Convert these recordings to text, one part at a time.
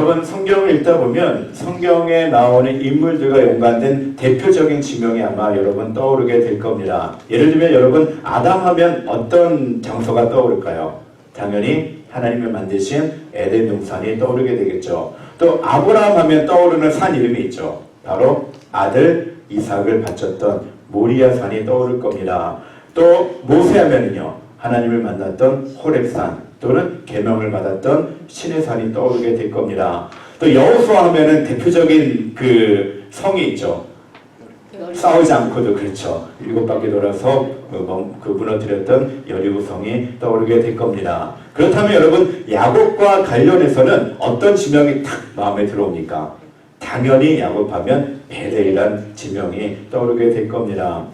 여러분 성경을 읽다 보면 성경에 나오는 인물들과 연관된 대표적인 지명이 아마 여러분 떠오르게 될 겁니다. 예를 들면 여러분 아담 하면 어떤 장소가 떠오를까요? 당연히 하나님을 만드신 에덴 동산이 떠오르게 되겠죠. 또 아브라함 하면 떠오르는 산 이름이 있죠. 바로 아들 이삭을 바쳤던 모리아 산이 떠오를 겁니다. 또 모세 하면은요, 하나님을 만났던 호렙산 또는 계명을 받았던 신의 산이 떠오르게 될 겁니다. 또 여호수아 하면은 대표적인 그 성이 있죠. 싸우지 않고도 그렇죠. 7바퀴 돌아서 그 무너뜨렸던 여리고성이 떠오르게 될 겁니다. 그렇다면 여러분 야곱과 관련해서는 어떤 지명이 탁 마음에 들어옵니까? 당연히 야곱하면 베델이란 지명이 떠오르게 될 겁니다.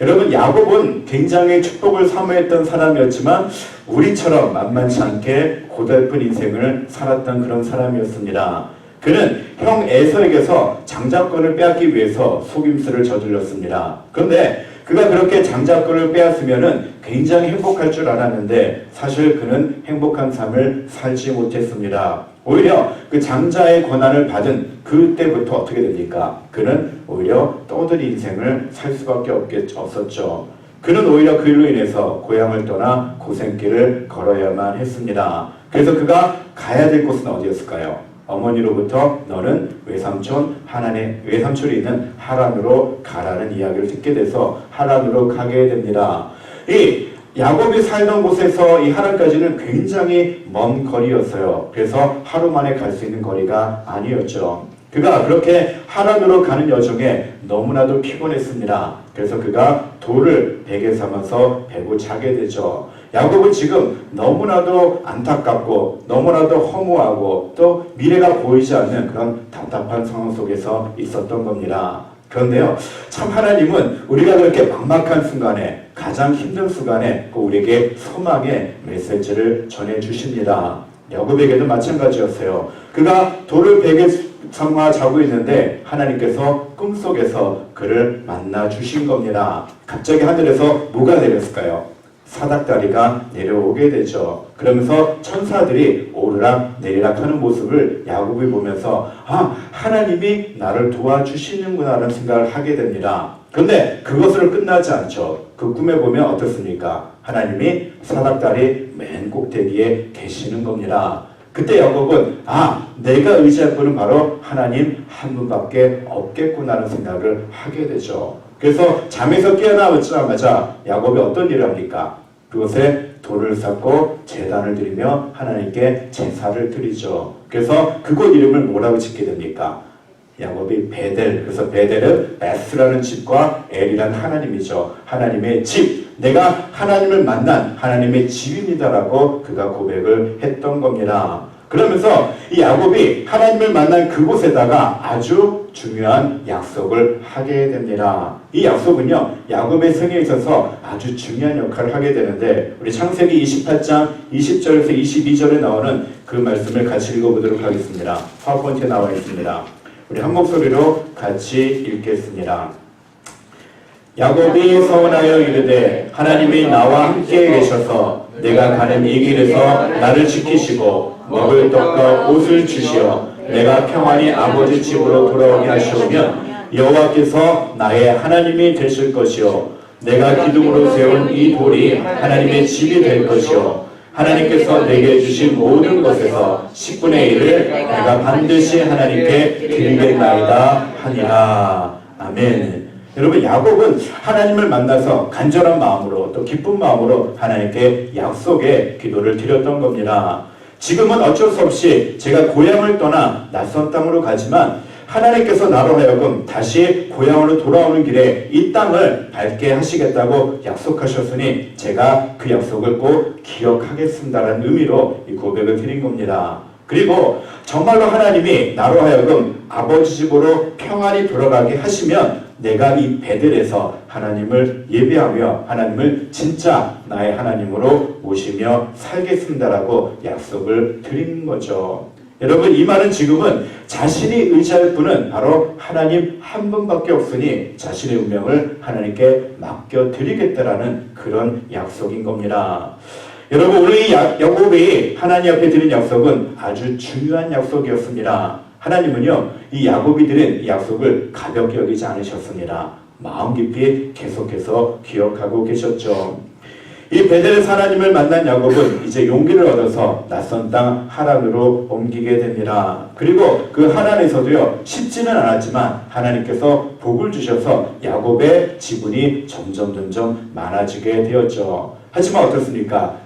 여러분 야곱은 굉장히 축복을 사모했던 사람이었지만 우리처럼 만만치 않게 고달픈 인생을 살았던 그런 사람이었습니다. 그는 형 에서에게서 장자권을 빼앗기 위해서 속임수를 저질렀습니다. 그런데 그가 그렇게 장자권을 빼앗으면은 굉장히 행복할 줄 알았는데 사실 그는 행복한 삶을 살지 못했습니다. 오히려 그 장자의 권한을 받은 그때부터 어떻게 됩니까? 그는 오히려 떠돌이 인생을 살 수밖에 없었죠. 그는 오히려 그 일로 인해서 고향을 떠나 고생길을 걸어야만 했습니다. 그래서 그가 가야 될 곳은 어디였을까요? 어머니로부터 너는 외삼촌이 있는 하란으로 가라는 이야기를 듣게 돼서 하란으로 가게 됩니다. 이 야곱이 살던 곳에서 이 하란까지는 굉장히 먼 거리였어요. 그래서 하루 만에 갈 수 있는 거리가 아니었죠. 그가 그렇게 하란으로 가는 여정에 너무나도 피곤했습니다. 그래서 그가 돌을 베개 삼아서 베고 자게 되죠. 야곱은 지금 너무나도 안타깝고 너무나도 허무하고 또 미래가 보이지 않는 그런 답답한 상황 속에서 있었던 겁니다. 그런데요, 참 하나님은 우리가 그렇게 막막한 순간에 가장 힘든 순간에 우리에게 소망의 메시지를 전해주십니다. 야곱에게도 마찬가지였어요. 그가 돌을 베개 삼아 자고 있는데 하나님께서 꿈속에서 그를 만나 주신 겁니다. 갑자기 하늘에서 뭐가 내렸을까요? 사닥다리가 내려오게 되죠. 그러면서 천사들이 오르락 내리락 하는 모습을 야곱이 보면서 하나님이 나를 도와주시는구나 라는 생각을 하게 됩니다. 그런데 그것으로 끝나지 않죠. 그 꿈에 보면 어떻습니까? 하나님이 사닥다리 맨 꼭대기에 계시는 겁니다. 그때 야곱은 내가 의지할 분은 바로 하나님 한 분밖에 없겠구나라는 생각을 하게 되죠. 그래서 잠에서 깨어나자마자 야곱이 어떤 일을 합니까? 그곳에 돌을 쌓고 제단을 드리며 하나님께 제사를 드리죠. 그래서 그곳 이름을 뭐라고 짓게 됩니까? 야곱이 베델, 그래서 베델은 에스라는 집과 엘이란 하나님이죠. 하나님의 집, 내가 하나님을 만난 하나님의 집입니다라고 그가 고백을 했던 겁니다. 그러면서 이 야곱이 하나님을 만난 그곳에다가 아주 중요한 약속을 하게 됩니다. 이 약속은요, 야곱의 생애에 있어서 아주 중요한 역할을 하게 되는데 우리 창세기 28장 20절에서 22절에 나오는 그 말씀을 같이 읽어보도록 하겠습니다. 파워포인트에 나와 있습니다. 우리 한 목소리로 같이 읽겠습니다. 야곱이 서원하여 이르되 하나님이 나와 함께 계셔서 내가 가는 이 길에서 나를 지키시고 먹을 떡과 옷을 주시어 내가 평안히 아버지 집으로 돌아오게 하시오면 여호와께서 나의 하나님이 되실 것이요 내가 기둥으로 세운 이 돌이 하나님의 집이 될 것이요 하나님께서 내게 주신 모든 것에서 10분의 1을 내가 반드시 하나님께 드리겠나이다 하니라. 아멘. 여러분 야곱은 하나님을 만나서 간절한 마음으로 또 기쁜 마음으로 하나님께 약속의 기도를 드렸던 겁니다. 지금은 어쩔 수 없이 제가 고향을 떠나 낯선 땅으로 가지만 하나님께서 나로 하여금 다시 고향으로 돌아오는 길에 이 땅을 밟게 하시겠다고 약속하셨으니 제가 그 약속을 꼭 기억하겠습니다라는 의미로 이 고백을 드린 겁니다. 그리고 정말로 하나님이 나로 하여금 아버지 집으로 평안히 돌아가게 하시면 내가 이 베델에서 하나님을 예배하며 하나님을 진짜 나의 하나님으로 모시며 살겠습니다라고 약속을 드린 거죠. 여러분 이 말은 지금은 자신이 의지할 분은 바로 하나님 한 분밖에 없으니 자신의 운명을 하나님께 맡겨드리겠다라는 그런 약속인 겁니다. 여러분, 오늘 이 야곱이 하나님 앞에 드린 약속은 아주 중요한 약속이었습니다. 하나님은요, 이 야곱이 드린 이 약속을 가볍게 여기지 않으셨습니다. 마음 깊이 계속해서 기억하고 계셨죠. 이 베델에서 하나님을 만난 야곱은 이제 용기를 얻어서 낯선 땅 하란으로 옮기게 됩니다. 그리고 그 하란에서도요, 쉽지는 않았지만 하나님께서 복을 주셔서 야곱의 지분이 점점 많아지게 되었죠. 하지만 어떻습니까?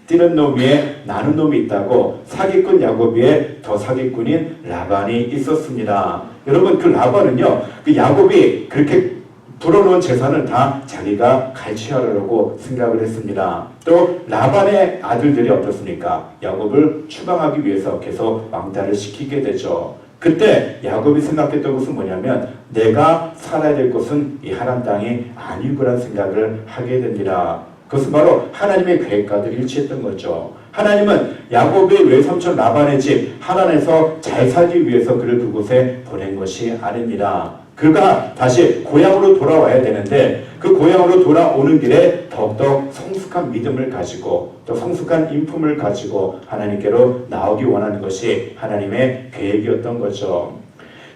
뛰는 놈 위에 나는 놈이 있다고 사기꾼 야곱 위에 더 사기꾼인 라반이 있었습니다. 여러분, 그 라반은요, 그 야곱이 그렇게 불어놓은 재산을 다 자기가 갈취하려고 생각을 했습니다. 또 라반의 아들들이 어떻습니까? 야곱을 추방하기 위해서 계속 왕따를 시키게 되죠. 그때 야곱이 생각했던 것은 뭐냐면, 내가 살아야 될 곳은 이 하란 땅이 아니구라는 생각을 하게 됩니다. 그것은 바로 하나님의 계획과도 일치했던 거죠. 하나님은 야곱의 외삼촌 라반의 집 하란에서 잘 살기 위해서 그를 그곳에 보낸 것이 아닙니다. 그가 다시 고향으로 돌아와야 되는데, 그 고향으로 돌아오는 길에 더욱더 성숙한 믿음을 가지고 또 성숙한 인품을 가지고 하나님께로 나오기 원하는 것이 하나님의 계획이었던 거죠.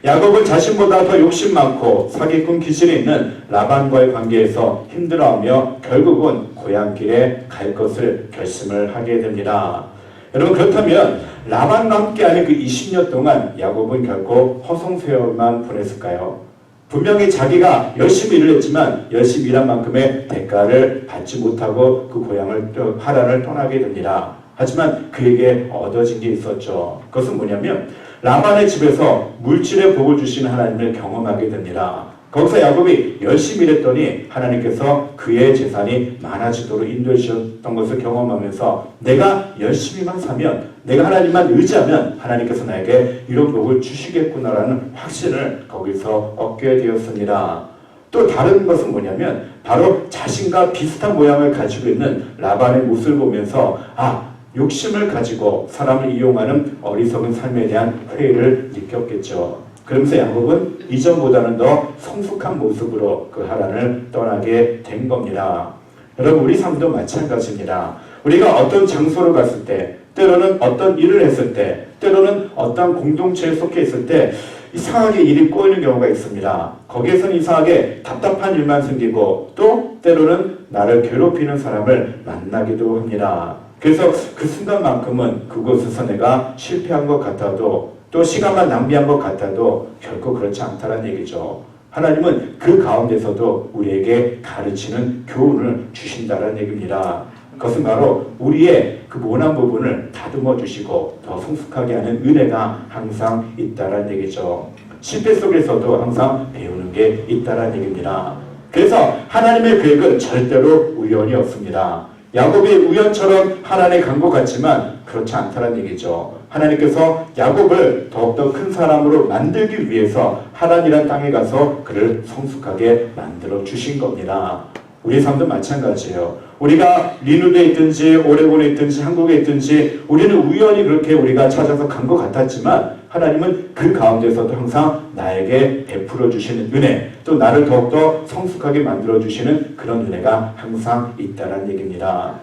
야곱은 자신보다 더 욕심 많고 사기꾼 기질이 있는 라반과의 관계에서 힘들어하며 결국은 고향길에 갈 것을 결심을 하게 됩니다. 여러분, 그렇다면 라반과 함께하는 그 20년 동안 야곱은 결코 허송세월만 보냈을까요? 분명히 자기가 열심히 일을 했지만 열심히 일한 만큼의 대가를 받지 못하고 그 고향을 하란을 떠나게 됩니다. 하지만 그에게 얻어진 게 있었죠. 그것은 뭐냐면, 라반의 집에서 물질의 복을 주시는 하나님을 경험하게 됩니다. 거기서 야곱이 열심히 일했더니 하나님께서 그의 재산이 많아지도록 인도해 주셨던 것을 경험하면서, 내가 열심히만 사면, 내가 하나님만 의지하면 하나님께서 나에게 이런 복을 주시겠구나라는 확신을 거기서 얻게 되었습니다. 또 다른 것은 뭐냐면, 바로 자신과 비슷한 모양을 가지고 있는 라반의 모습을 보면서 욕심을 가지고 사람을 이용하는 어리석은 삶에 대한 회의를 느꼈겠죠. 그러면서 야곱은 이전보다는 더 성숙한 모습으로 그 하란을 떠나게 된 겁니다. 여러분, 우리 삶도 마찬가지입니다. 우리가 어떤 장소로 갔을 때, 때로는 어떤 일을 했을 때, 때로는 어떤 공동체에 속해 있을 때 이상하게 일이 꼬이는 경우가 있습니다. 거기에서는 이상하게 답답한 일만 생기고, 또 때로는 나를 괴롭히는 사람을 만나기도 합니다. 그래서 그 순간만큼은 그곳에서 내가 실패한 것 같아도, 또 시간만 낭비한 것 같아도 결코 그렇지 않다는 얘기죠. 하나님은 그 가운데서도 우리에게 가르치는 교훈을 주신다는 얘기입니다. 그것은 바로 우리의 그 모난 부분을 다듬어 주시고 더 성숙하게 하는 은혜가 항상 있다는 얘기죠. 실패 속에서도 항상 배우는 게 있다는 얘기입니다. 그래서 하나님의 계획은 절대로 우연이 없습니다. 야곱이 우연처럼 하란에 간 것 같지만 그렇지 않다는 얘기죠. 하나님께서 야곱을 더욱더 큰 사람으로 만들기 위해서 하란이란 땅에 가서 그를 성숙하게 만들어 주신 겁니다. 우리 삶도 마찬가지예요. 우리가 리누드에 있든지 오레곤에 있든지 한국에 있든지 우리는 우연히 그렇게 우리가 찾아서 간 것 같았지만, 하나님은 그 가운데서도 항상 나에게 베풀어 주시는 은혜, 또 나를 더욱더 성숙하게 만들어 주시는 그런 은혜가 항상 있다는 얘기입니다.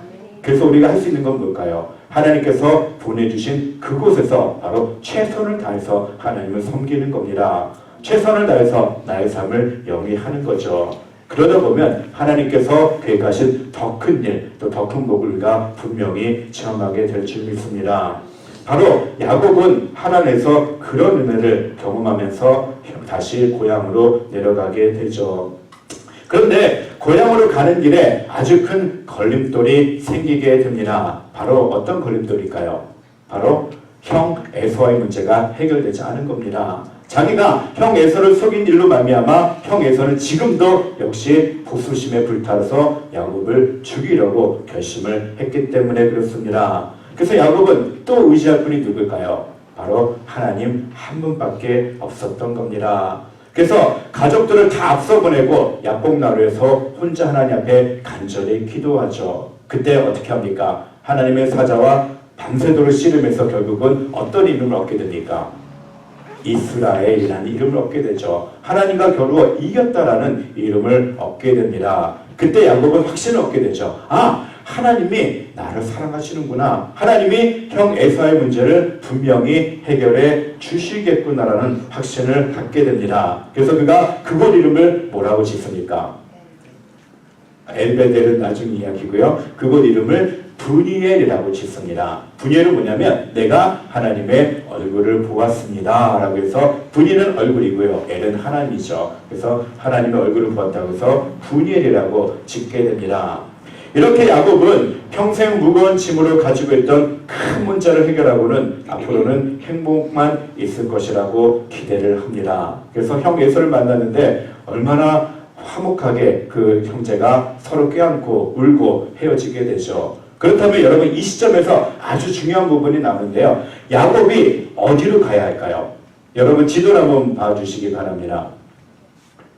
그래서 우리가 할 수 있는 건 뭘까요? 하나님께서 보내주신 그곳에서 바로 최선을 다해서 하나님을 섬기는 겁니다. 최선을 다해서 나의 삶을 영위하는 거죠. 그러다 보면 하나님께서 계획하신 더 큰 일, 또 더 큰 복을 우리가 분명히 체험하게 될 줄 믿습니다. 바로 야곱은 하란에서 그런 은혜를 경험하면서 다시 고향으로 내려가게 되죠. 그런데 고향으로 가는 길에 아주 큰 걸림돌이 생기게 됩니다. 바로 어떤 걸림돌일까요? 바로 형 에서와의 문제가 해결되지 않은 겁니다. 자기가 형 에서를 속인 일로 말미암아 형 에서는 지금도 역시 보수심에 불타서 야곱을 죽이려고 결심을 했기 때문에 그렇습니다. 그래서 야곱은 또 의지할 분이 누굴까요? 바로 하나님 한 분밖에 없었던 겁니다. 그래서 가족들을 다 앞서 보내고 야복나루에서 혼자 하나님 앞에 간절히 기도하죠. 그때 어떻게 합니까? 하나님의 사자와 밤새도록 씨름해서 결국은 어떤 이름을 얻게 됩니까? 이스라엘이라는 이름을 얻게 되죠. 하나님과 겨루 이겼다라는 이름을 얻게 됩니다. 그때 야곱은 확신을 얻게 되죠. 하나님이 나를 사랑하시는구나. 하나님이 형 에사의 문제를 분명히 해결해 주시겠구나라는 확신을 갖게 됩니다. 그래서 그가 그곳 이름을 뭐라고 짓습니까? 엘베델은 나중 이야기고요. 그곳 이름을 브니엘이라고 짓습니다. 브니엘은 뭐냐면 내가 하나님의 얼굴을 보았습니다 라고 해서 브니는 얼굴이고요. 엘은 하나님이죠. 그래서 하나님의 얼굴을 보았다고 해서 브니엘이라고 짓게 됩니다. 이렇게 야곱은 평생 무거운 짐으로 가지고 있던 큰 문제를 해결하고는 앞으로는 행복만 있을 것이라고 기대를 합니다. 그래서 형 에서를 만났는데 얼마나 화목하게 그 형제가 서로 껴안고 울고 헤어지게 되죠. 그렇다면 여러분 이 시점에서 아주 중요한 부분이 나오는데요. 야곱이 어디로 가야 할까요? 여러분 지도를 한번 봐주시기 바랍니다.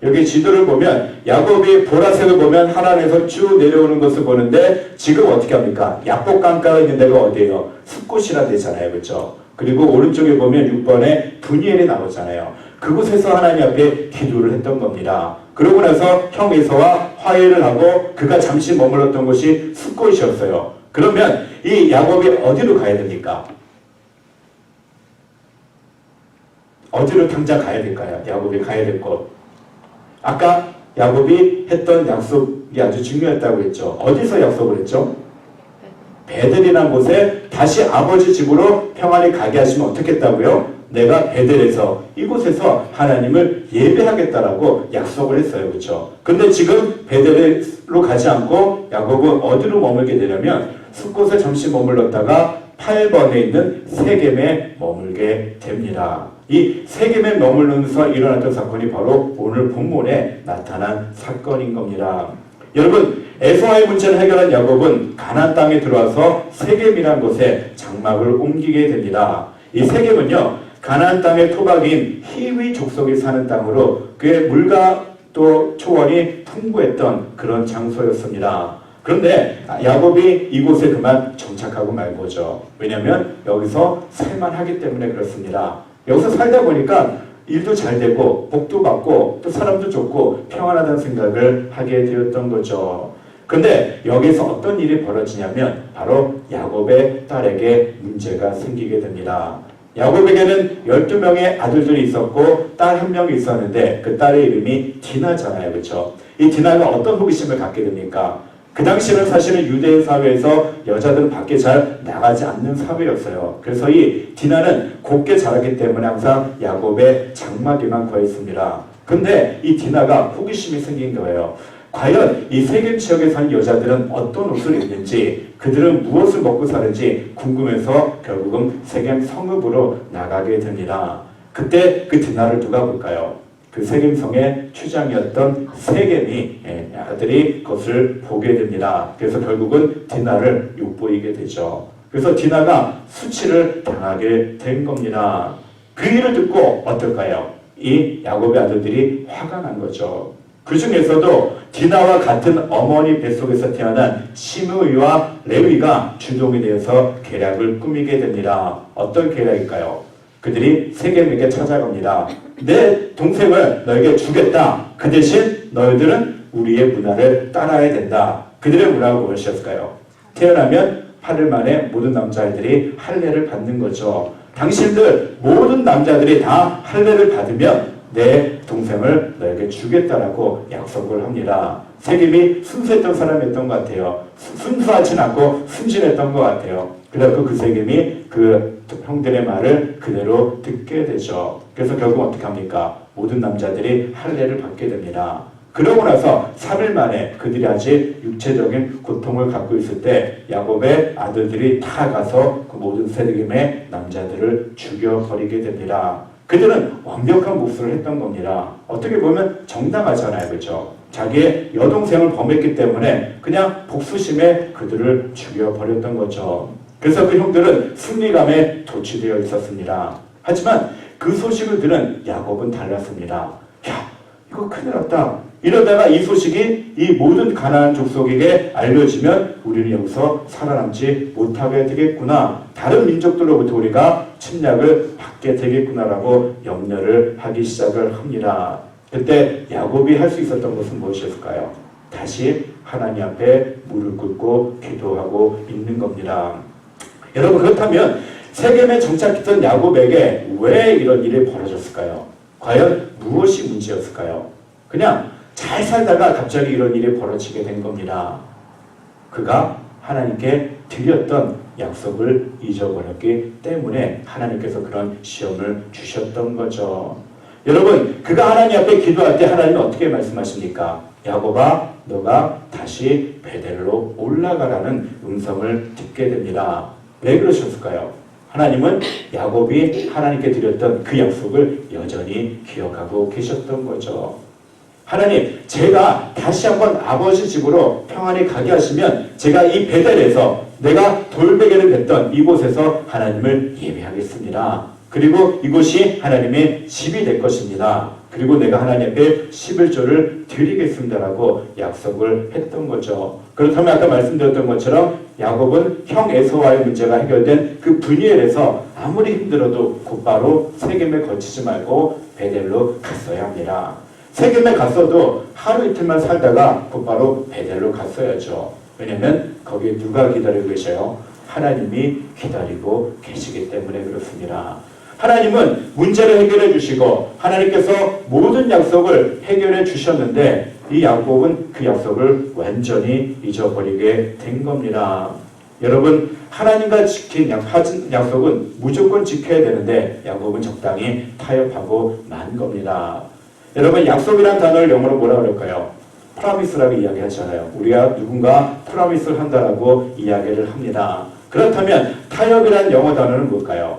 여기 지도를 보면 야곱이 보라색을 보면 하란에서 쭉 내려오는 것을 보는데 지금 어떻게 합니까? 야복 강가가 있는 데가 어디예요? 숫곳이라 되잖아요. 그렇죠? 그리고 오른쪽에 보면 6번에 브니엘이 나오잖아요. 그곳에서 하나님 앞에 기도를 했던 겁니다. 그러고 나서 형 에서와 화해를 하고 그가 잠시 머물렀던 곳이 숫곳이었어요. 그러면 이 야곱이 어디로 가야 됩니까? 어디로 당장 가야 될까요? 야곱이 가야 될 곳. 아까 야곱이 했던 약속이 아주 중요했다고 했죠. 어디서 약속을 했죠? 베델이라는 곳에 다시 아버지 집으로 평안히 가게 하시면 어떻게 했다고요? 내가 베델에서 이곳에서 하나님을 예배하겠다라고 약속을 했어요. 그렇죠? 근데 지금 베델로 가지 않고 야곱은 어디로 머물게 되냐면 숫곳에 잠시 머물렀다가 8번에 있는 세겜에 머물게 됩니다. 이 세겜에 머물면서 일어났던 사건이 바로 오늘 본문에 나타난 사건인 겁니다. 여러분 에서와의 문제를 해결한 야곱은 가나안 땅에 들어와서 세겜이라는 곳에 장막을 옮기게 됩니다. 이 세겜은요 가나안 땅의 토박이인 히위 족속이 사는 땅으로 그의 물과 또 초원이 풍부했던 그런 장소였습니다. 그런데 야곱이 이곳에 그만 정착하고 말 거죠. 왜냐하면 여기서 살만하기 때문에 그렇습니다. 여기서 살다 보니까 일도 잘 되고 복도 받고 또 사람도 좋고 평안하다는 생각을 하게 되었던 거죠. 근데 여기서 어떤 일이 벌어지냐면 바로 야곱의 딸에게 문제가 생기게 됩니다. 야곱에게는 12명의 아들들이 있었고 딸 한 명이 있었는데 그 딸의 이름이 디나잖아요. 그렇죠? 이 디나가 어떤 호기심을 갖게 됩니까? 그 당시는 사실은 유대인 사회에서 여자들은 밖에 잘 나가지 않는 사회였어요. 그래서 이 디나는 곱게 자랐기 때문에 항상 야곱의 장막에만 거해 있습니다. 근데 이 디나가 호기심이 생긴 거예요. 과연 이 세겜 지역에 사는 여자들은 어떤 옷을 입는지 그들은 무엇을 먹고 사는지 궁금해서 결국은 세겜 성읍으로 나가게 됩니다. 그때 그 디나를 누가 볼까요? 그 세겜성의 추장이었던 세겜이 아들이 그것을 보게 됩니다. 그래서 결국은 디나를 욕보이게 되죠. 그래서 디나가 수치를 당하게 된 겁니다. 그 일을 듣고 어떨까요? 이 야곱의 아들들이 화가 난 거죠. 그 중에서도 디나와 같은 어머니 뱃속에서 태어난 시므이와 레위가 주동이 되어서 계략을 꾸미게 됩니다. 어떤 계략일까요? 그들이 세겜에게 찾아갑니다. 내 동생을 너에게 주겠다. 그 대신 너희들은 우리의 문화를 따라야 된다. 그들의 문화가 무엇이었을까요? 태어나면 8일 만에 모든 남자아이들이 할례를 받는 거죠. 당신들 모든 남자들이 다 할례를 받으면 내 동생을 너에게 주겠다라고 약속을 합니다. 세겜이 순수했던 사람이었던 것 같아요. 순수하진 않고 순진했던 것 같아요. 그래서 그 세겜이 그 형들의 말을 그대로 듣게 되죠. 그래서 결국 어떻게 합니까? 모든 남자들이 할례를 받게 됩니다. 그러고 나서 3일 만에 그들이 아직 육체적인 고통을 갖고 있을 때 야곱의 아들들이 다 가서 그 모든 세겜의 남자들을 죽여버리게 됩니다. 그들은 완벽한 복수를 했던 겁니다. 어떻게 보면 정당하잖아요. 그렇죠? 자기의 여동생을 범했기 때문에 그냥 복수심에 그들을 죽여버렸던 거죠. 그래서 그 형들은 승리감에 도취되어 있었습니다. 하지만 그 소식을 들은 야곱은 달랐습니다. 야, 이거 큰일 났다. 이러다가 이 소식이 이 모든 가나안 족속에게 알려지면 우리는 여기서 살아남지 못하게 되겠구나. 다른 민족들로부터 우리가 침략을 받게 되겠구나라고 염려를 하기 시작을 합니다. 그때 야곱이 할 수 있었던 것은 무엇이었을까요? 다시 하나님 앞에 무릎 꿇고 기도하고 있는 겁니다. 여러분, 그렇다면 세겜에 정착했던 야곱에게 왜 이런 일이 벌어졌을까요? 과연 무엇이 문제였을까요? 그냥 잘 살다가 갑자기 이런 일이 벌어지게 된 겁니다. 그가 하나님께 드렸던 약속을 잊어버렸기 때문에 하나님께서 그런 시험을 주셨던 거죠. 여러분, 그가 하나님 앞에 기도할 때 하나님은 어떻게 말씀하십니까? 야곱아, 너가 다시 베델로 올라가라는 음성을 듣게 됩니다. 왜 그러셨을까요? 하나님은 야곱이 하나님께 드렸던 그 약속을 여전히 기억하고 계셨던 거죠. 하나님, 제가 다시 한번 아버지 집으로 평안히 가게 하시면 제가 이 베델에서 내가 돌베개를 뱉던 이곳에서 하나님을 예배하겠습니다. 그리고 이곳이 하나님의 집이 될 것입니다. 그리고 내가 하나님 앞에 11조를 드리겠습니다라고 약속을 했던 거죠. 그렇다면 아까 말씀드렸던 것처럼 야곱은 형 에서와의 문제가 해결된 그 분이엘에서 아무리 힘들어도 곧바로 세겜에 거치지 말고 베델로 갔어야 합니다. 세겜에 갔어도 하루 이틀만 살다가 곧바로 베델로 갔어야죠. 왜냐하면 거기에 누가 기다리고 계셔요? 하나님이 기다리고 계시기 때문에 그렇습니다. 하나님은 문제를 해결해 주시고 하나님께서 모든 약속을 해결해 주셨는데 이 야곱은 그 약속을 완전히 잊어버리게 된 겁니다. 여러분, 하나님과 지킨 약속은 무조건 지켜야 되는데 야곱은 적당히 타협하고 만 겁니다. 여러분, 약속이란 단어를 영어로 뭐라 그럴까요? 프라미스라고 이야기하잖아요. 우리가 누군가 프라미스를 한다라고 이야기를 합니다. 그렇다면 타협이란 영어 단어는 뭘까요?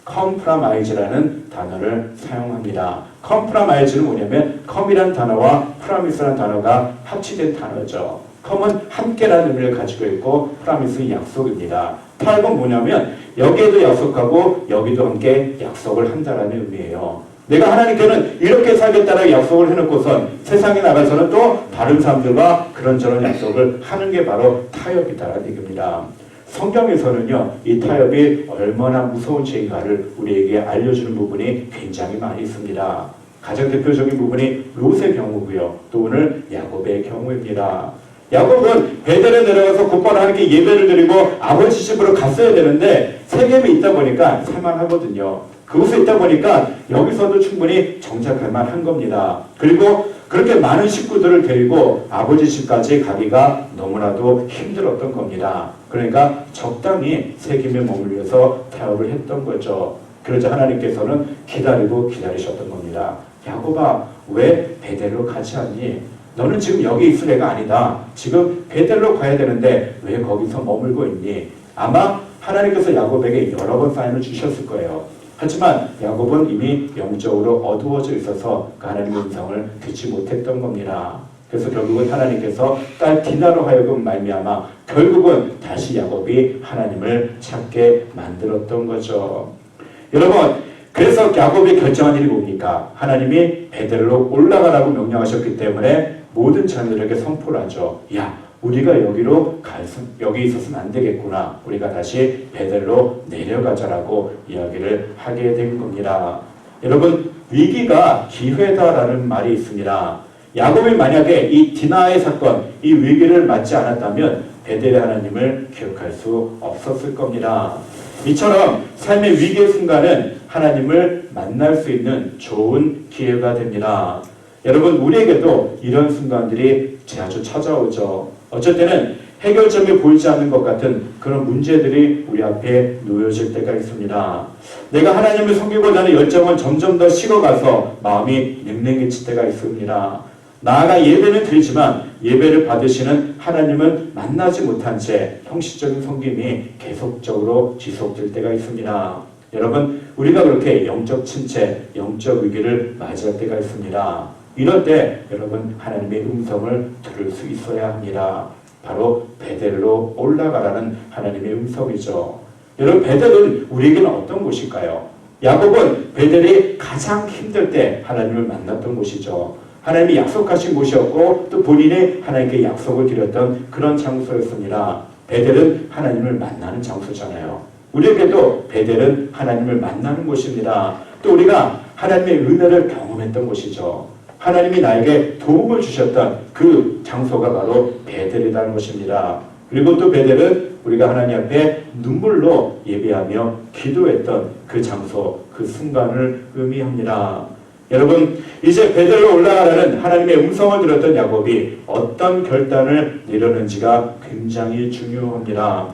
compromise라는 단어를 사용합니다. compromise는 뭐냐면 come이라는 단어와 promise라는 단어가 합치된 단어죠. come은 함께라는 의미를 가지고 있고 promise는 약속입니다. 타협은 뭐냐면 여기에도 약속하고 여기도 함께 약속을 한다라는 의미예요. 내가 하나님께는 이렇게 살겠다라고 약속을 해놓고선 세상에 나가서는 또 다른 사람들과 그런저런 약속을 하는 게 바로 타협이다라는 얘기입니다. 성경에서는요, 이 타협이 얼마나 무서운 죄인가를 우리에게 알려주는 부분이 굉장히 많이 있습니다. 가장 대표적인 부분이 롯의 경우고요. 또 오늘 야곱의 경우입니다. 야곱은 베델에 내려가서 곧바로 하나님께 예배를 드리고 아버지 집으로 갔어야 되는데 세겜에 있다 보니까 살만하거든요. 그곳에 있다 보니까 여기서도 충분히 정착할 만한 겁니다. 그리고 그렇게 많은 식구들을 데리고 아버지 집까지 가기가 너무나도 힘들었던 겁니다. 그러니까 적당히 세겜에 머물면서 타협을 했던 거죠. 그러자 하나님께서는 기다리고 기다리셨던 겁니다. 야곱아, 왜 베델로 가지 않니? 너는 지금 여기 있을 애가 아니다. 지금 베델로 가야 되는데 왜 거기서 머물고 있니? 아마 하나님께서 야곱에게 여러 번 사인을 주셨을 거예요. 하지만 야곱은 이미 영적으로 어두워져 있어서 그 하나님의 음성을 듣지 못했던 겁니다. 그래서 결국은 하나님께서 딸 디나로 하여금 말미암아 결국은 다시 야곱이 하나님을 찾게 만들었던 거죠. 여러분, 그래서 야곱이 결정한 일이 뭡니까? 하나님이 베델로 올라가라고 명령하셨기 때문에 모든 자녀들에게 선포를 하죠. 야, 우리가 여기 있었으면 안 되겠구나. 우리가 다시 베델로 내려가자라고 이야기를 하게 된 겁니다. 여러분, 위기가 기회다라는 말이 있습니다. 야곱이 만약에 이 디나의 사건, 이 위기를 맞지 않았다면 베델의 하나님을 기억할 수 없었을 겁니다. 이처럼 삶의 위기의 순간은 하나님을 만날 수 있는 좋은 기회가 됩니다. 여러분, 우리에게도 이런 순간들이 자주 찾아오죠. 어쩔 때는 해결점이 보이지 않는 것 같은 그런 문제들이 우리 앞에 놓여질 때가 있습니다. 내가 하나님을 섬기고자 하는 열정은 점점 더 식어가서 마음이 냉랭해질 때가 있습니다. 나아가 예배는 드리지만 예배를 받으시는 하나님은 만나지 못한 채 형식적인 섬김이 계속적으로 지속될 때가 있습니다. 여러분, 우리가 그렇게 영적 침체, 영적 위기를 맞이할 때가 있습니다. 이럴 때 여러분, 하나님의 음성을 들을 수 있어야 합니다. 바로 베델로 올라가라는 하나님의 음성이죠. 여러분, 베델은 우리에게는 어떤 곳일까요? 야곱은 베델이 가장 힘들 때 하나님을 만났던 곳이죠. 하나님이 약속하신 곳이었고 또 본인이 하나님께 약속을 드렸던 그런 장소였습니다. 베델은 하나님을 만나는 장소잖아요. 우리에게도 베델은 하나님을 만나는 곳입니다. 또 우리가 하나님의 은혜를 경험했던 곳이죠. 하나님이 나에게 도움을 주셨던 그 장소가 바로 베델이라는 것입니다. 그리고 또 베델은 우리가 하나님 앞에 눈물로 예배하며 기도했던 그 장소, 그 순간을 의미합니다. 여러분, 이제 베델로 올라가라는 하나님의 음성을 들었던 야곱이 어떤 결단을 내렸는지가 굉장히 중요합니다.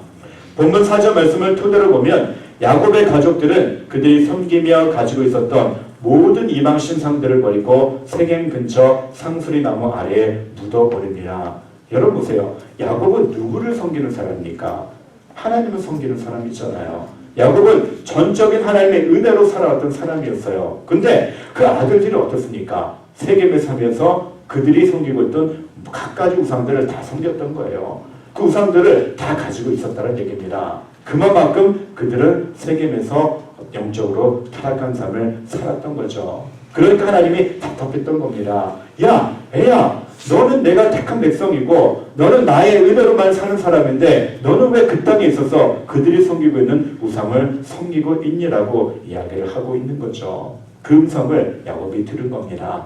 본문 4절 말씀을 토대로 보면 야곱의 가족들은 그들이 섬기며 가지고 있었던 모든 이방 신상들을 버리고 세겜 근처 상수리 나무 아래에 묻어버립니다. 여러분 보세요. 야곱은 누구를 섬기는 사람입니까? 하나님을 섬기는 사람이잖아요. 야곱은 전적인 하나님의 은혜로 살아왔던 사람이었어요. 근데 그 아들들이 어떻습니까? 세겜에 살면서 그들이 섬기고 있던 갖가지 우상들을 다 섬겼던 거예요. 그 우상들을 다 가지고 있었다는 얘기입니다. 그만큼 그들은 세겜에서 영적으로 타락한 삶을 살았던 거죠. 그러니까 하나님이 답답했던 겁니다. 야, 애야, 너는 내가 택한 백성이고 너는 나의 은혜로만 사는 사람인데 너는 왜 그 땅에 있어서 그들이 섬기고 있는 우상을 섬기고 있니라고 이야기를 하고 있는 거죠. 그 음성을 야곱이 들은 겁니다.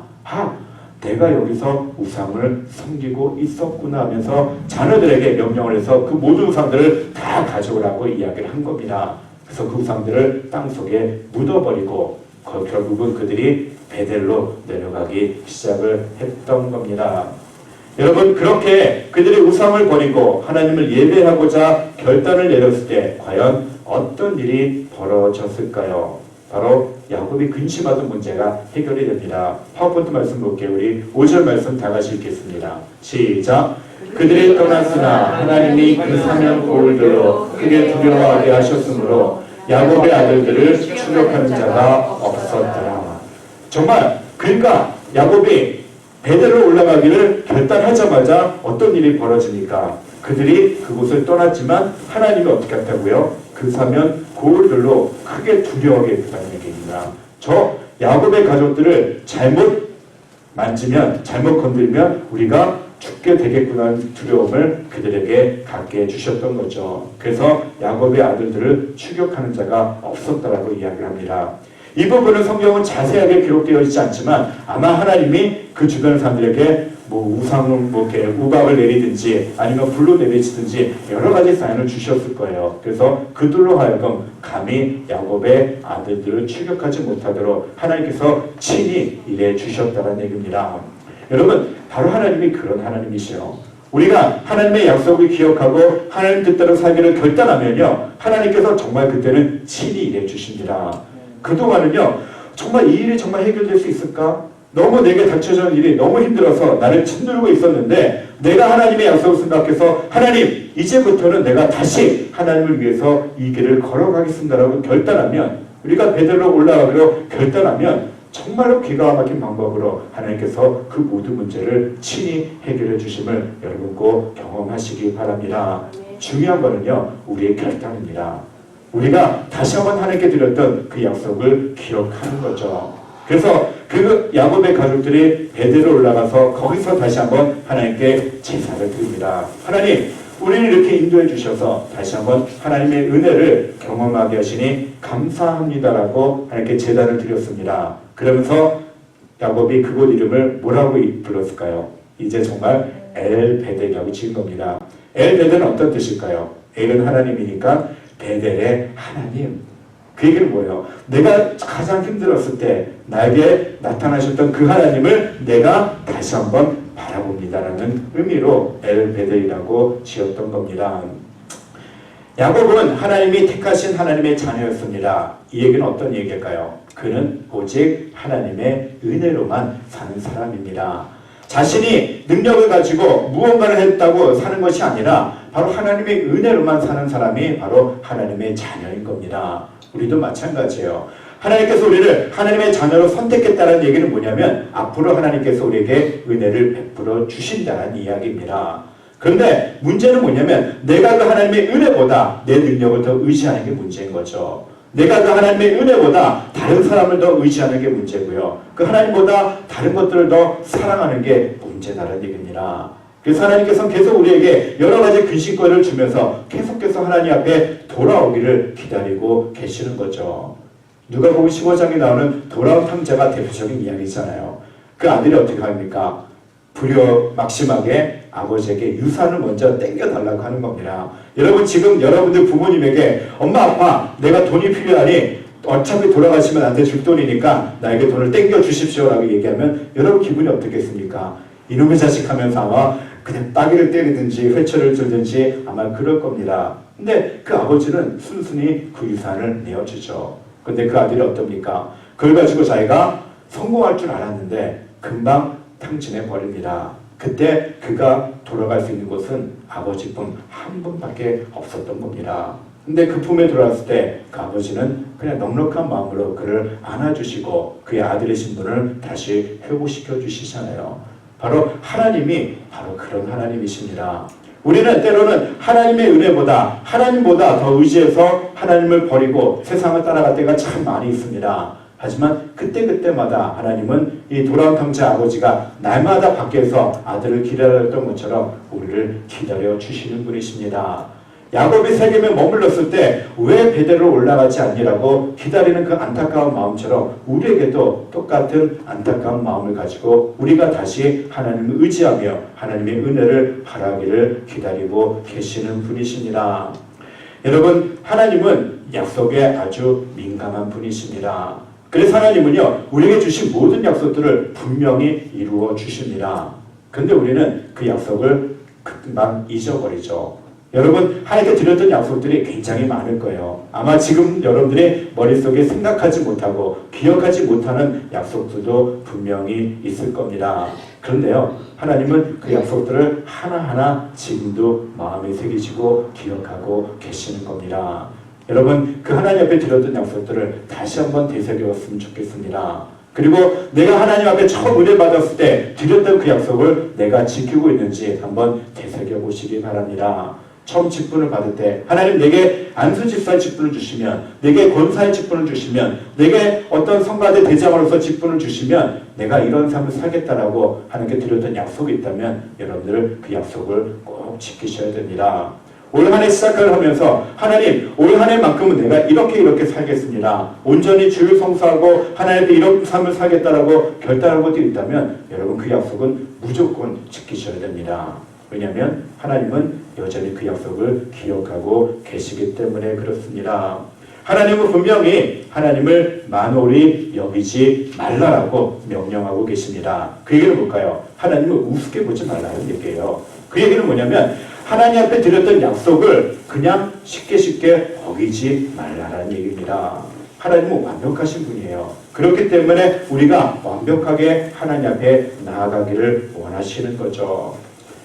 내가 여기서 우상을 섬기고 있었구나 하면서 자녀들에게 명령을 해서 그 모든 우상들을 다 가져오라고 이야기를 한 겁니다. 그래서 그 우상들을 땅속에 묻어버리고 결국은 그들이 베델로 내려가기 시작을 했던 겁니다. 여러분, 그렇게 그들이 우상을 버리고 하나님을 예배하고자 결단을 내렸을 때 과연 어떤 일이 벌어졌을까요? 바로 야곱이 근심하던 문제가 해결이 됩니다. 파워포인트 말씀 볼게요. 우리 5절 말씀 다 같이 읽겠습니다. 시작. 그들이 떠났으나 하나님이 그 사면 고울들로 크게 두려워하게 하셨으므로 야곱의 아들들을 추격하는 자가 없었더라. 정말 그러니까 야곱이 베델로 올라가기를 결단하자마자 어떤 일이 벌어집니까? 그들이 그곳을 떠났지만 하나님이 어떻게 했다고요? 그 사면 고울들로 크게 두려워하게 했다는 얘기입니다. 저 야곱의 가족들을 잘못 만지면, 잘못 건들면 우리가 죽게 되겠구나는 두려움을 그들에게 갖게 해주셨던 거죠. 그래서 야곱의 아들들을 추격하는 자가 없었다라고 이야기를 합니다. 이 부분은 성경은 자세하게 기록되어 있지 않지만 아마 하나님이 그 주변 사람들에게 우상을 이렇게 우박을 내리든지 아니면 불로 내리치든지 여러 가지 사인을 주셨을 거예요. 그래서 그들로 하여금 감히 야곱의 아들들을 추격하지 못하도록 하나님께서 친히 일해 주셨다는 얘기입니다. 여러분, 바로 하나님이 그런 하나님이시요. 우리가 하나님의 약속을 기억하고 하나님 뜻대로 살기를 결단하면요, 하나님께서 정말 그때는 친히 일해 주십니다. 그동안은요, 정말 이 일이 정말 해결될 수 있을까? 너무 내게 닥쳐진 일이 너무 힘들어서 나를 짓누르고 있었는데 내가 하나님의 약속을 생각해서 하나님, 이제부터는 내가 다시 하나님을 위해서 이 길을 걸어가겠습니다라고 결단하면, 우리가 베델로 올라가기로 결단하면 정말로 기가 막힌 방법으로 하나님께서 그 모든 문제를 친히 해결해 주심을 여러분 꼭 경험하시기 바랍니다. 중요한 거는요, 우리의 결단입니다. 우리가 다시 한번 하나님께 드렸던 그 약속을 기억하는 거죠. 그래서 그 야곱의 가족들이 베델로 올라가서 거기서 다시 한번 하나님께 제사를 드립니다. 하나님, 우리를 이렇게 인도해 주셔서 다시 한번 하나님의 은혜를 경험하게 하시니 감사합니다라고 하나님께 제단을 드렸습니다. 그러면서 야곱이 그곳 이름을 뭐라고 불렀을까요? 이제 정말 엘베델이라고 지은 겁니다. 엘베델은 어떤 뜻일까요? 엘은 하나님이니까 베델의 하나님. 그 얘기는 뭐예요? 내가 가장 힘들었을 때 나에게 나타나셨던 그 하나님을 내가 다시 한번 바라봅니다라는 의미로 엘베델이라고 지었던 겁니다. 야곱은 하나님이 택하신 하나님의 자녀였습니다. 이 얘기는 어떤 얘기일까요? 그는 오직 하나님의 은혜로만 사는 사람입니다. 자신이 능력을 가지고 무언가를 했다고 사는 것이 아니라 바로 하나님의 은혜로만 사는 사람이 바로 하나님의 자녀인 겁니다. 우리도 마찬가지예요. 하나님께서 우리를 하나님의 자녀로 선택했다는 얘기는 뭐냐면 앞으로 하나님께서 우리에게 은혜를 베풀어 주신다는 이야기입니다. 그런데 문제는 뭐냐면 내가 그 하나님의 은혜보다 내 능력을 더 의지하는 게 문제인 거죠. 내가 그 하나님의 은혜보다 다른 사람을 더 의지하는 게 문제고요. 그 하나님보다 다른 것들을 더 사랑하는 게 문제다라는 얘기입니다. 그래서 하나님께서는 계속 우리에게 여러 가지 근심거리를 주면서 계속해서 하나님 앞에 돌아오기를 기다리고 계시는 거죠. 누가복음 15장에 나오는 돌아온 탕자가 대표적인 이야기잖아요. 그 아들이 어떻게 합니까? 불효막심하게 아버지에게 유산을 먼저 땡겨달라고 하는 겁니다. 여러분 지금 여러분들 부모님에게 엄마 아빠 내가 돈이 필요하니 어차피 돌아가시면 안 돼 줄 돈이니까 나에게 돈을 땡겨 주십시오 라고 얘기하면 여러분 기분이 어떻겠습니까? 이놈의 자식 하면서 아마 그냥 따귀를 때리든지 회초를 들든지 아마 그럴 겁니다. 근데 그 아버지는 순순히 그 유산을 내어주죠. 근데 그 아들이 어떻습니까? 그걸 가지고 자기가 성공할 줄 알았는데 금방 탕진해 버립니다. 그때 그가 돌아갈 수 있는 곳은 아버지뿐 한 분밖에 없었던 겁니다. 근데 그 품에 들어왔을 때 그 아버지는 그냥 넉넉한 마음으로 그를 안아주시고 그의 아들의 신분을 다시 회복시켜 주시잖아요. 바로 하나님이 바로 그런 하나님이십니다. 우리는 때로는 하나님의 은혜보다 하나님보다 더 의지해서 하나님을 버리고 세상을 따라갈 때가 참 많이 있습니다. 하지만 그때마다 하나님은 이 돌아온 형제 아버지가 날마다 밖에서 아들을 기다렸던 것처럼 우리를 기다려 주시는 분이십니다. 야곱이 세겜에 머물렀을 때 왜 베델로 올라가지 않니라고 기다리는 그 안타까운 마음처럼 우리에게도 똑같은 안타까운 마음을 가지고 우리가 다시 하나님을 의지하며 하나님의 은혜를 바라기를 기다리고 계시는 분이십니다. 여러분 하나님은 약속에 아주 민감한 분이십니다. 그래서 하나님은요 우리에게 주신 모든 약속들을 분명히 이루어 주십니다. 그런데 우리는 그 약속을 금방 잊어버리죠. 여러분 하나님께 드렸던 약속들이 굉장히 많을 거예요. 아마 지금 여러분들이 머릿속에 생각하지 못하고 기억하지 못하는 약속들도 분명히 있을 겁니다. 그런데요 하나님은 그 약속들을 하나하나 지금도 마음에 새기시고 기억하고 계시는 겁니다. 여러분 그 하나님 앞에 드렸던 약속들을 다시 한번 되새겼으면 좋겠습니다. 그리고 내가 하나님 앞에 처음 은혜 받았을 때 드렸던 그 약속을 내가 지키고 있는지 한번 되새겨 보시기 바랍니다. 처음 직분을 받을 때 하나님 내게 안수집사의 직분을 주시면 내게 권사의 직분을 주시면 내게 어떤 성가대 대장으로서 직분을 주시면 내가 이런 삶을 살겠다라고 하나님께 드렸던 약속이 있다면 여러분들 그 약속을 꼭 지키셔야 됩니다. 올 한 해 시작을 하면서 하나님 올 한 해만큼은 내가 이렇게 살겠습니다. 온전히 주를 성수하고 하나님 앞에 이런 삶을 살겠다라고 결단한 것들이 있다면 여러분 그 약속은 무조건 지키셔야 됩니다. 왜냐하면 하나님은 여전히 그 약속을 기억하고 계시기 때문에 그렇습니다. 하나님은 분명히 하나님을 만홀히 여기지 말라라고 명령하고 계십니다. 그 얘기는 뭘까요? 하나님을 우습게 보지 말라는 얘기예요. 그 얘기는 뭐냐면 하나님 앞에 드렸던 약속을 그냥 쉽게 어기지 말라는 얘기입니다. 하나님은 완벽하신 분이에요. 그렇기 때문에 우리가 완벽하게 하나님 앞에 나아가기를 원하시는 거죠.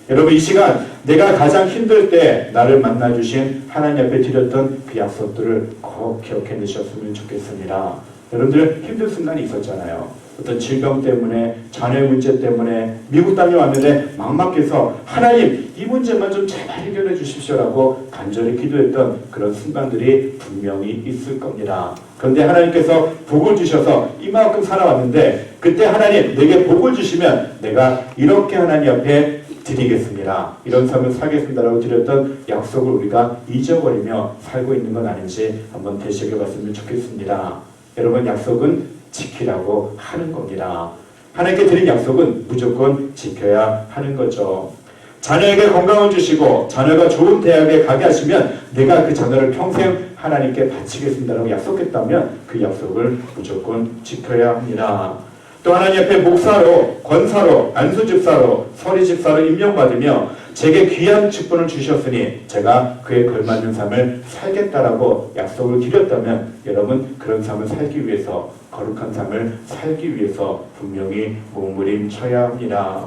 여러분 이 시간 내가 가장 힘들 때 나를 만나주신 하나님 앞에 드렸던 그 약속들을 꼭 기억해 두셨으면 좋겠습니다. 여러분들 힘든 순간이 있었잖아요. 어떤 질병 때문에 자녀 문제 때문에 미국 땅에 왔는데 막막해서 하나님 이 문제만 좀 제발 해결해 주십시오라고 간절히 기도했던 그런 순간들이 분명히 있을 겁니다. 그런데 하나님께서 복을 주셔서 이만큼 살아왔는데 그때 하나님 내게 복을 주시면 내가 이렇게 하나님 앞에 드리겠습니다. 이런 삶을 살겠습니다라고 드렸던 약속을 우리가 잊어버리며 살고 있는 건 아닌지 한번 되새겨봤으면 좋겠습니다. 여러분 약속은 지키라고 하는 겁니다. 하나님께 드린 약속은 무조건 지켜야 하는 거죠. 자녀에게 건강을 주시고 자녀가 좋은 대학에 가게 하시면 내가 그 자녀를 평생 하나님께 바치겠습니다라고 약속했다면 그 약속을 무조건 지켜야 합니다. 또 하나님 앞에 목사로, 권사로, 안수집사로, 서리집사로 임명받으며 제게 귀한 직분을 주셨으니 제가 그에 걸맞는 삶을 살겠다라고 약속을 드렸다면 여러분 그런 삶을 살기 위해서 거룩한 삶을 살기 위해서 분명히 몸부림쳐야 합니다.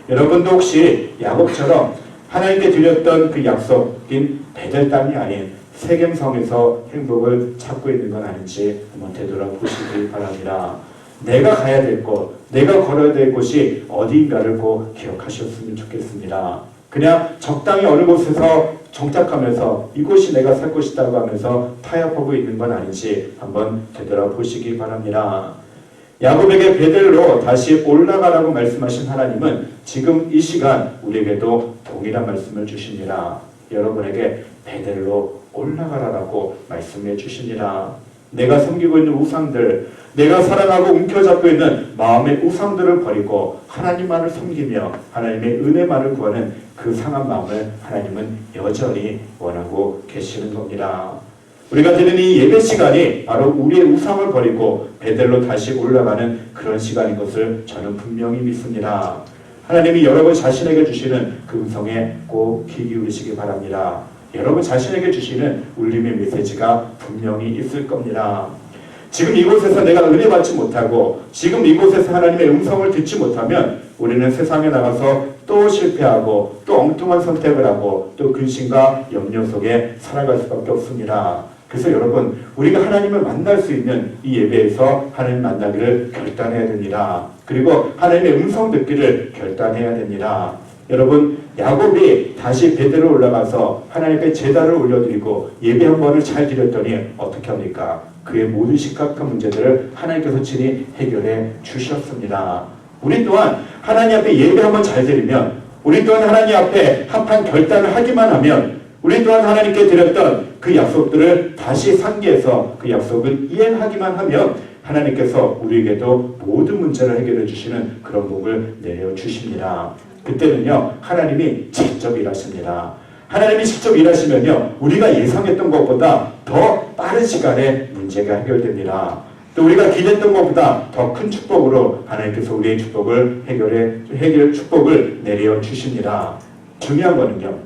여러분도 혹시 야곱처럼 하나님께 드렸던 그 약속인 베델 땅이 아닌 세겜성에서 행복을 찾고 있는 건 아닌지 한번 되돌아보시기 바랍니다. 내가 가야 될 곳, 내가 걸어야 될 곳이 어디인가를 꼭 기억하셨으면 좋겠습니다. 그냥 적당히 어느 곳에서 정착하면서 이곳이 내가 살 곳이라고 하면서 타협하고 있는 건 아닌지 한번 되돌아보시기 바랍니다. 야곱에게 베델로 다시 올라가라고 말씀하신 하나님은 지금 이 시간 우리에게도 동일한 말씀을 주십니다. 여러분에게 베델로 올라가라고 말씀해 주십니다. 내가 섬기고 있는 우상들, 내가 사랑하고 움켜잡고 있는 마음의 우상들을 버리고 하나님만을 섬기며 하나님의 은혜만을 구하는 그 상한 마음을 하나님은 여전히 원하고 계시는 겁니다. 우리가 드리는 이 예배 시간이 바로 우리의 우상을 버리고 베델로 다시 올라가는 그런 시간인 것을 저는 분명히 믿습니다. 하나님이 여러분 자신에게 주시는 그 음성에 꼭 귀 기울이시기 바랍니다. 여러분 자신에게 주시는 울림의 메시지가 분명히 있을 겁니다. 지금 이곳에서 내가 은혜 받지 못하고 지금 이곳에서 하나님의 음성을 듣지 못하면 우리는 세상에 나가서 또 실패하고 또 엉뚱한 선택을 하고 또 근심과 염려 속에 살아갈 수밖에 없습니다. 그래서 여러분 우리가 하나님을 만날 수 있는 이 예배에서 하나님 만나기를 결단해야 됩니다. 그리고 하나님의 음성 듣기를 결단해야 됩니다. 여러분 야곱이 다시 베델로 올라가서 하나님께 제단을 올려드리고 예배 한 번을 잘 드렸더니 어떻게 합니까? 그의 모든 심각한 문제들을 하나님께서 친히 해결해 주셨습니다. 우리 또한 하나님 앞에 예배 한 번 잘 드리면, 우리 또한 하나님 앞에 합한 결단을 하기만 하면, 우리 또한 하나님께 드렸던 그 약속들을 다시 상기해서 그 약속을 이행하기만 하면 하나님께서 우리에게도 모든 문제를 해결해 주시는 그런 복을 내려주십니다. 그때는요 하나님이 직접 일하십니다. 하나님이 직접 일하시면요 우리가 예상했던 것보다 더 빠른 시간에 문제가 해결됩니다. 또 우리가 기대했던 것보다 더 큰 축복으로 하나님께서 우리의 축복을 해결 축복을 내려 주십니다. 중요한 거는요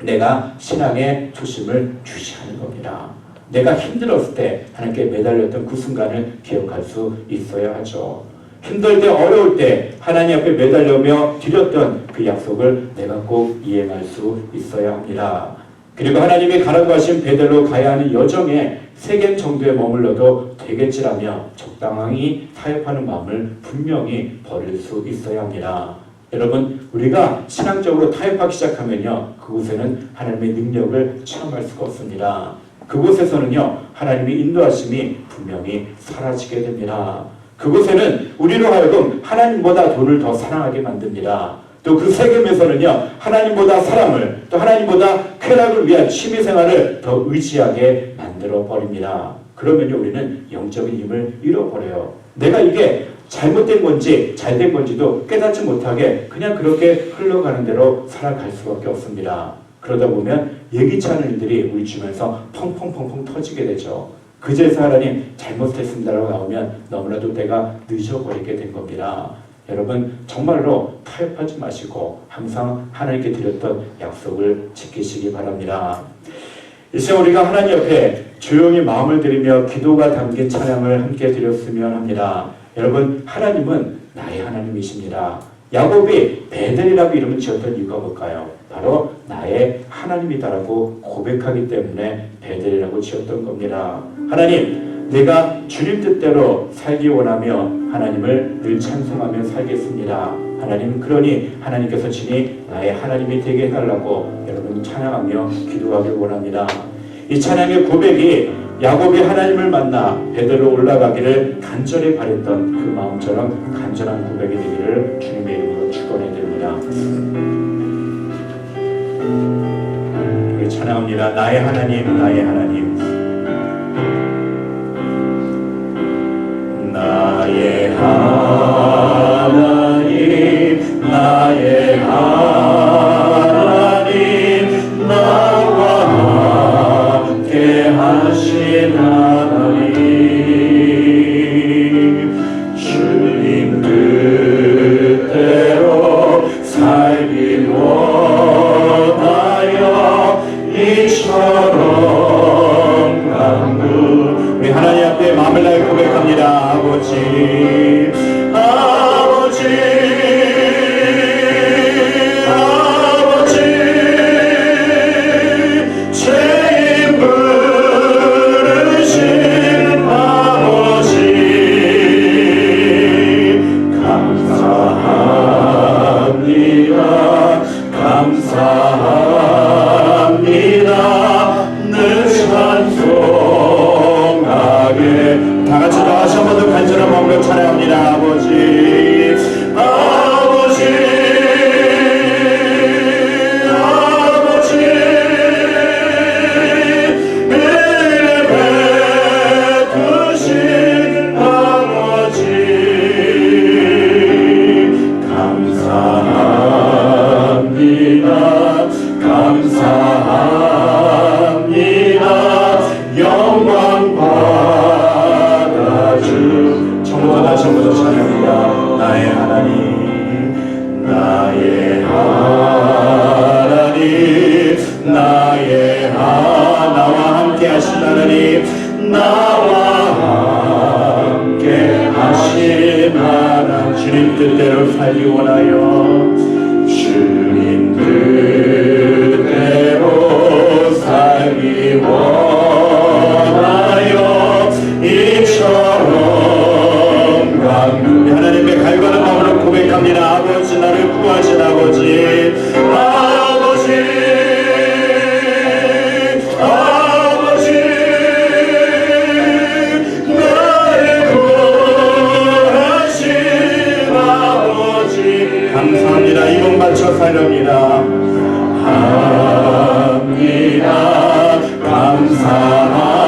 내가 신앙의 초심을 주시하는 겁니다. 내가 힘들었을 때 하나님께 매달렸던 그 순간을 기억할 수 있어야 하죠. 힘들 때 어려울 때 하나님 앞에 매달려며 드렸던 그 약속을 내가 꼭 이행할 수 있어야 합니다. 그리고 하나님이 가라고 하신 베델로 가야 하는 여정에 세겜 정도에 머물러도 되겠지라며 적당히 타협하는 마음을 분명히 버릴 수 있어야 합니다. 여러분 우리가 신앙적으로 타협하기 시작하면요 그곳에는 하나님의 능력을 체험할 수가 없습니다. 그곳에서는요 하나님의 인도하심이 분명히 사라지게 됩니다. 그곳에는 우리로 하여금 하나님보다 돈을 더 사랑하게 만듭니다. 또 그 세겜에서는요 하나님보다 사람을 또 하나님보다 쾌락을 위한 취미생활을 더 의지하게 만들어 버립니다. 그러면요 우리는 영적인 힘을 잃어버려요. 내가 이게 잘못된 건지 잘된 건지도 깨닫지 못하게 그냥 그렇게 흘러가는 대로 살아갈 수밖에 없습니다. 그러다 보면 예기치 않은 일들이 우리 주변에서 펑펑펑펑 터지게 되죠. 그제서 하나님 잘못했습니다라고 나오면 너무나도 때가 늦어버리게 된 겁니다. 여러분 정말로 타협하지 마시고 항상 하나님께 드렸던 약속을 지키시기 바랍니다. 이 시간 우리가 하나님 옆에 조용히 마음을 들이며 기도가 담긴 찬양을 함께 드렸으면 합니다. 여러분 하나님은 나의 하나님이십니다. 야곱이 베델이라고 이름을 지었던 이유가 뭘까요? 바로 나의 하나님이다라고 고백하기 때문에 베델이라고 지었던 겁니다. 하나님 내가 주님 뜻대로 살기 원하며 하나님을 늘 찬송하며 살겠습니다. 하나님 그러니 하나님께서 친히 나의 하나님이 되게 해달라고 여러분 찬양하며 기도하길 원합니다. 이 찬양의 고백이 야곱이 하나님을 만나 베델로 올라가기를 간절히 바랬던 그 마음처럼 간절한 고백이 되기를 주님의 이름으로 축원해 드립니다. 찬양합니다. 나의 하나님 나의 하나님 나의 하나님 나의 하나님 나와 함께 하신 하나님 주님 뜻대로 살기 원하여 이처럼 간구 우리 하나님 앞에 마음을 다해 고백합니다. 아버지 아버지 아버지 죄인 부르신 아버지 감사합니다 감사합니다 늘 찬송하게 다같이 다시 한 번 더 간절한 마음으로 찬양합니다. 아버지 아버지 아버지 은혜 베푸 감사합니다. 영광 받아주. 처음부터 다시 한번 찬양합니다. 나의 하나님, 나의 하나님, 나와 함께 하신 하나님, 나와 함께 하신 하나님, 주님 뜻대로 살기 원하여, 주님 뜻대로 살기 원하여, 이처럼 우리 하나님의 갈구하는 마음으로 고백합니다. 아버지, 나를 구하신 아버지, 아버지, 아버지, 나를 구하신 아버지, 감사합니다. 이번 바쳐 살렵니다. 합니다. 감사합니다.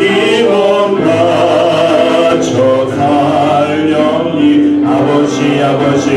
이번 바쳐 살렵니 아버지, 아버지,